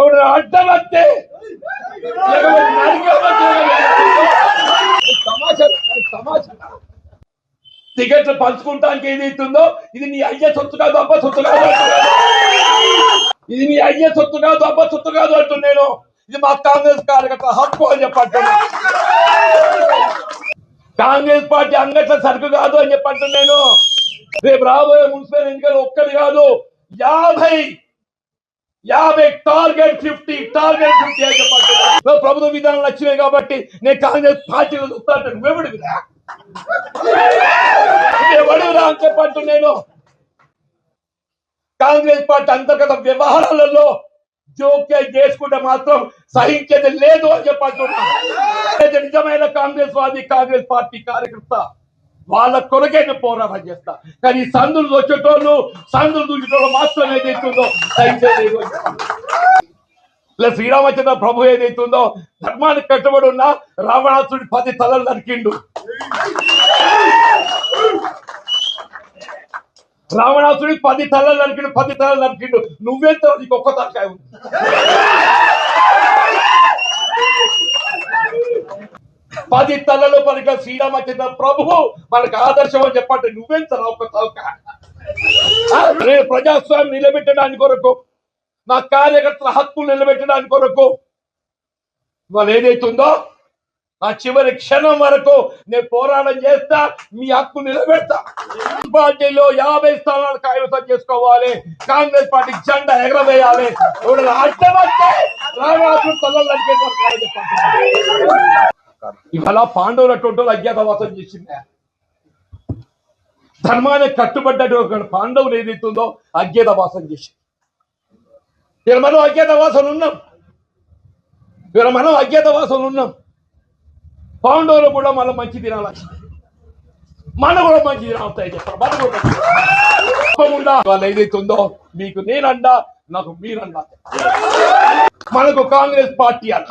ఎవడు అడ్డం వస్తే టికెట్లు పంచుకుంటానికి ఏదైతుందో ఇది నీ అయ్యే సొత్తు కాదు, అబ్బ సొత్తు కాదు. ఇది నీ అయ్యే సొత్తు కాదు, అబ్బ సొత్తు కాదు అంటు నేను. ఇది మా కాంగ్రెస్ కార్యకర్త హక్కు అని చెప్పండి. కాంగ్రెస్ పార్టీ అంగట్ల సరుకు కాదు అని చెప్పంటు నేను. రేపు రాబోయే మున్సిపల్ ఎన్నికలు ఒక్కటి కాదు, 50 టార్గెట్ 50 అని చెప్పండి. ప్రభుత్వ విధానాలు వచ్చినాయి కాబట్టి నేను కాంగ్రెస్ పార్టీలో చూస్తాను. ఎవడురా అని చెప్పంటు నేను. కాంగ్రెస్ పార్టీ అంతర్గత వ్యవహారాలలో జోక్యం చేసుకుంటే మాత్రం సహించేది లేదు అని చెప్పంటున్నా. నిజమైన కాంగ్రెస్ వాది, కాంగ్రెస్ పార్టీ కార్యకర్త వాళ్ళ కొరకే పోరాటం చేస్తా. కానీ సందులు వచ్చేటోళ్ళు, సందులు దూచేటోళ్ళు మాత్రం ఏదైతుందో సహించేది. ఇలా శ్రీరామచంద్ర ప్రభు ఏదైతుందో ధర్మానికి కట్టుబడి ఉన్న రావణాసుడి 10 తలలు నరికిండు. రావణాసుడి 10 తలలు నరికిండు. నువ్వెంత నీకు ఒక్క తలకాయ ఉంది. పది తలలో పలిక శ్రీరామచంద్ర ప్రభువు మనకు ఆదర్శం అని చెప్పండి. నువ్వెంత ఒక్క తలకాయ. నేను ప్రజాస్వామ్యం నిలబెట్టడానికి కొరకు, నా కార్యకర్తల హక్కులు నిలబెట్టడానికి కొరకు వాళ్ళు ఏదైతుందో నా చివరి క్షణం వరకు నేను పోరాటం చేస్తా. మీ హక్కు నిలబెడతా. పార్టీలో 50 స్థానాలు కైవసం చేసుకోవాలి. కాంగ్రెస్ పార్టీ జెండా ఎగరవేయాలి. అడ్డమంటే ఇవాళ పాండవులు అటువంటి అజ్ఞాతవాసం చేసింది. ధర్మానికి కట్టుబడ్డటువంటి పాండవులు ఏదైతుందో అజ్ఞాతవాసం చేసింది. ఇలా మనం అజ్ఞాతవాసం ఉన్నాం. పాండవులు కూడా మళ్ళీ మంచి దినాలు మన కూడా మంచి దినాలు వస్తాయి చెప్పారు. మన కూడా వాళ్ళు ఏదైతుందో మీకు నేనండా, నాకు మీరన్నా. మనకు కాంగ్రెస్ పార్టీ అన్న